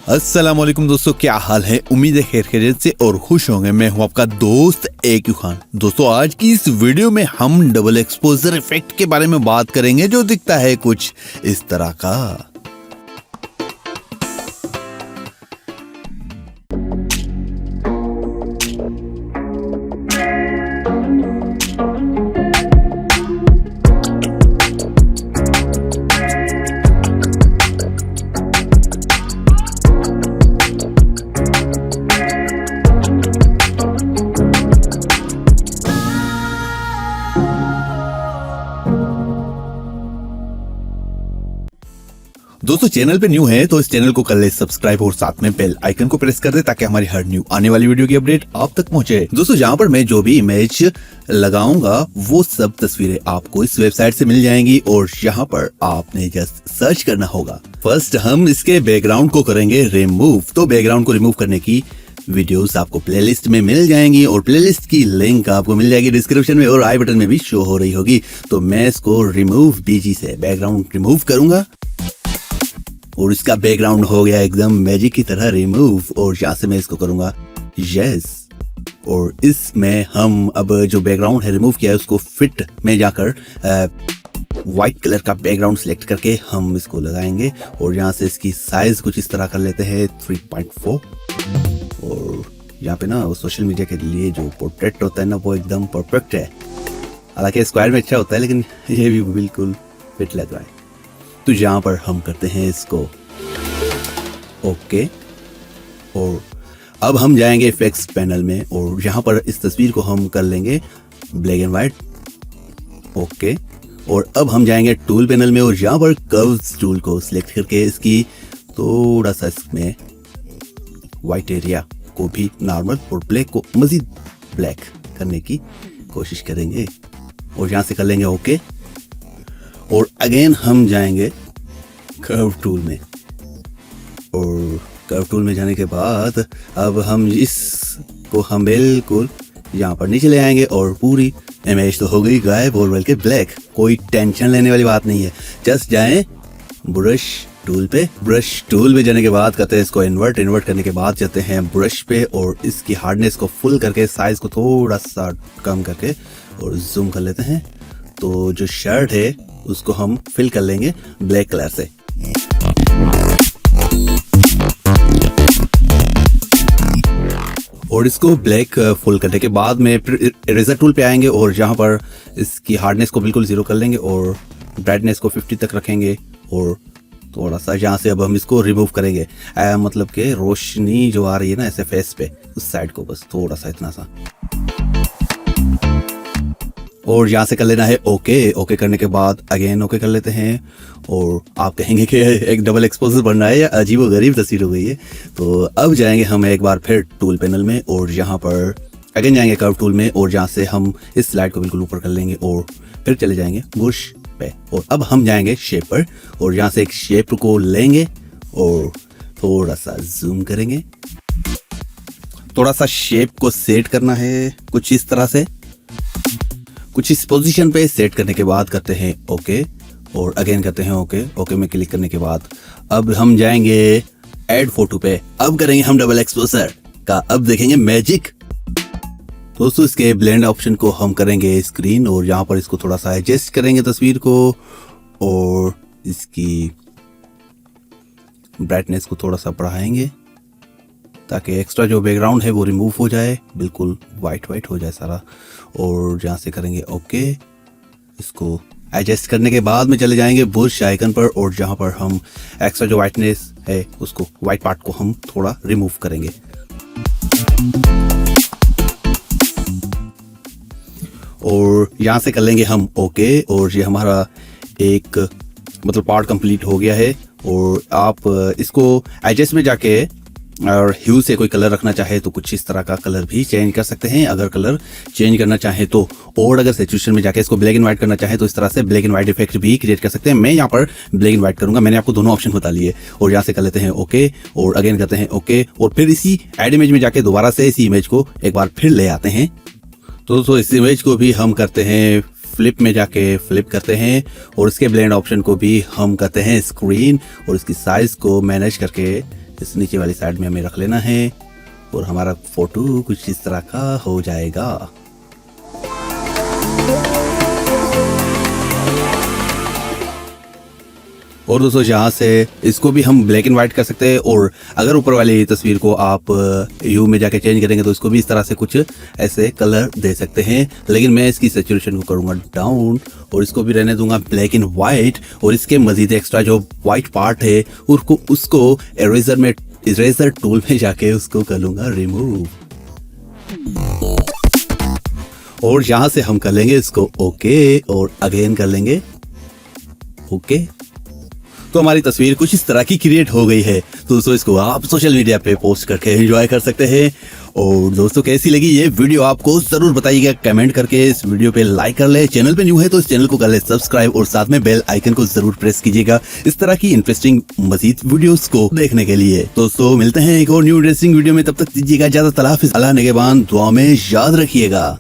अस्सलाम वालेकुम दोस्तों, क्या हाल है। उम्मीद है खैर खैरियत से और खुश होंगे। मैं हूं आपका दोस्त AQ खान। दोस्तों आज की इस वीडियो में हम डबल एक्सपोजर इफेक्ट के बारे में बात करेंगे जो दिखता है कुछ इस तरह का। दोस्तों चैनल पे न्यू है तो इस चैनल को कर ले सब्सक्राइब और साथ में बेल आइकन को प्रेस कर दे ताकि हमारी हर न्यू आने वाली वीडियो की अपडेट आप तक पहुंचे। दोस्तों जहां पर मैं जो भी इमेज लगाऊंगा वो सब तस्वीरें आपको इस वेबसाइट से मिल जाएंगी और यहाँ पर आपने जस्ट सर्च करना होगा। फर्स्ट हम इसके बैकग्राउंड को करेंगे रिमूव। तो बैकग्राउंड को रिमूव करने की वीडियोस आपको प्लेलिस्ट में मिल जाएंगी और प्लेलिस्ट की लिंक आपको मिल जाएगी डिस्क्रिप्शन में और आई बटन में भी शो हो रही होगी। तो मैं इसको रिमूव BG से बैकग्राउंड रिमूव करूंगा और इसका बैकग्राउंड हो गया एकदम मैजिक की तरह रिमूव। और यहाँ से मैं इसको करूंगा यस और इसमें हम अब जो बैकग्राउंड है रिमूव किया है उसको फिट में जाकर व्हाइट कलर का बैकग्राउंड सिलेक्ट करके हम इसको लगाएंगे और यहाँ से इसकी साइज कुछ इस तरह कर लेते हैं 3.4। और यहाँ पे ना सोशल मीडिया के लिए जो पोर्ट्रेट होता है ना वो एकदम परफेक्ट है। हालांकि स्क्वायर में अच्छा होता है लेकिन ये भी बिल्कुल फिट लग रहा है। तो यहाँ पर हम करते हैं इसको ओके और अब हम जाएंगे इफेक्ट्स पैनल में और यहाँ पर इस तस्वीर को हम कर लेंगे ब्लैक एंड व्हाइट ओके। और अब हम जाएंगे टूल पैनल में और यहाँ पर कर्व्स टूल को सिलेक्ट करके इसकी थोड़ा सा इसमें व्हाइट एरिया को भी नॉर्मल और ब्लैक को मजीद ब्लैक करने की कोशिश करेंगे और यहाँ से कर लेंगे ओके। और अगेन हम जाएंगे कर्व टूल में और कर्व टूल में जाने के बाद अब हम इसको हम बिल्कुल यहाँ पर नीचे ले आएंगे और पूरी इमेज तो हो गई गायब और बल्कि ब्लैक। कोई टेंशन लेने वाली बात नहीं है, जस्ट जाएं ब्रश टूल पे। ब्रश टूल पे जाने के बाद करते हैं इसको इन्वर्ट करने के बाद जाते हैं ब्रश पे और इसकी हार्डनेस को फुल करके साइज को थोड़ा सा कम करके और जूम कर लेते हैं। तो जो शर्ट है उसको हम फिल कर लेंगे ब्लैक कलर से। और इसको ब्लैक फुल करने के बाद में इरेजर टूल पे आएंगे और यहाँ पर इसकी हार्डनेस को बिल्कुल 0 कर लेंगे और ब्राइटनेस को 50 तक रखेंगे और थोड़ा सा यहाँ से अब हम इसको रिमूव करेंगे। मतलब कि रोशनी जो आ रही है ना ऐसे फेस पे उस साइड को बस थोड़ा सा इतना सा और यहाँ से कर लेना है ओके करने के बाद अगेन ओके कर लेते हैं। और आप कहेंगे कि एक डबल एक्सपोजर बन रहा है या अजीब व गरीब तस्वीर हो गई है। तो अब जाएंगे हम एक बार फिर टूल पैनल में और यहाँ पर अगेन जाएंगे कर्व टूल में और जहाँ से हम इस स्लाइड को बिल्कुल ऊपर कर लेंगे और फिर चले जाएंगे बुश पे। और अब हम जाएंगे शेप पर और यहाँ से एक शेप को लेंगे और थोड़ा सा जूम करेंगे। थोड़ा सा शेप को सेट करना है कुछ इस तरह से, कुछ इस पोजीशन पे सेट करने के बाद करते हैं ओके और अगेन करते हैं ओके में क्लिक करने के बाद अब हम जाएंगे ऐड फोटो पे। अब करेंगे हम डबल एक्सपोजर का, अब देखेंगे मैजिक। दोस्तों इसके ब्लेंड ऑप्शन को हम करेंगे स्क्रीन और यहाँ पर इसको थोड़ा सा एडजस्ट करेंगे तस्वीर को और इसकी ब्राइटनेस को थोड़ा सा बढ़ाएंगे ताकि एक्स्ट्रा जो बैकग्राउंड है वो रिमूव हो जाए, बिल्कुल वाइट हो जाए सारा। और जहाँ से करेंगे ओके, इसको एडजस्ट करने के बाद में चले जाएंगे बुश आइकन पर और जहाँ पर हम एक्स्ट्रा जो वाइटनेस है उसको वाइट पार्ट को हम थोड़ा रिमूव करेंगे। और यहाँ से कर लेंगे हम ओके और ये हमारा एक मतलब पार्ट कंप्लीट हो गया है। और आप इसको एडजस्ट में जाके और ह्यू से कोई कलर रखना चाहे तो कुछ इस तरह का कलर भी चेंज कर सकते हैं अगर कलर चेंज करना चाहे तो। और अगर सिचुएशन में जाके इसको ब्लैक एंड व्हाइट करना चाहे तो इस तरह से ब्लैक एंड व्हाइट इफेक्ट भी क्रिएट कर सकते हैं। मैं यहाँ पर ब्लैक एंड व्हाइट करूंगा, मैंने आपको दोनों ऑप्शन बता लिए। और यहाँ से कर लेते हैं ओके और अगेन करते हैं ओके और फिर इसी एड इमेज में जाके दोबारा से इसी इमेज को एक बार फिर ले आते हैं। तो दोस्तों इस इमेज को भी हम करते हैं फ्लिप में जाके फ्लिप करते हैं और इसके ब्लेंड ऑप्शन को भी हम करते हैं स्क्रीन और इसकी साइज को मैनेज करके इस नीचे वाली साइड में हमें रख लेना है और हमारा फोटो कुछ इस तरह का हो जाएगा। और दोस्तों यहाँ से इसको भी हम ब्लैक एंड व्हाइट कर सकते हैं, और अगर ऊपर वाली तस्वीर को आप ह्यू में जाके चेंज करेंगे तो इसको भी इस तरह से कुछ ऐसे कलर दे सकते हैं। लेकिन मैं इसकी सैचुरेशन को करूंगा डाउन और इसको भी रहने दूंगा ब्लैक एंड व्हाइट, और इसके मजीद एक्स्ट्रा जो व्हाइट पार्ट है उसको इरेजर टूल में जाके उसको कर लूंगा रिमूव। और यहाँ से हम कर लेंगे इसको ओके और अगेन कर लेंगे ओके। तो हमारी तस्वीर कुछ इस तरह की क्रिएट हो गई है। तो दोस्तों इसको आप सोशल मीडिया पे पोस्ट करके एंजॉय कर सकते हैं। और दोस्तों कैसी लगी ये वीडियो आपको जरूर बताइएगा कमेंट करके। इस वीडियो पे लाइक कर ले, चैनल पे न्यू है तो इस चैनल को कर ले सब्सक्राइब और साथ में बेल आइकन को जरूर प्रेस कीजिएगा इस तरह की इंटरेस्टिंग मजीद वीडियोस को देखने के लिए। दोस्तों मिलते हैं एक और न्यू इंटरेस्टिंग वीडियो में, तब तक दीजिएगा इजाजत। अल्लाह हाफिज़। अल्लाह निगहबान, दुआ में याद रखिएगा।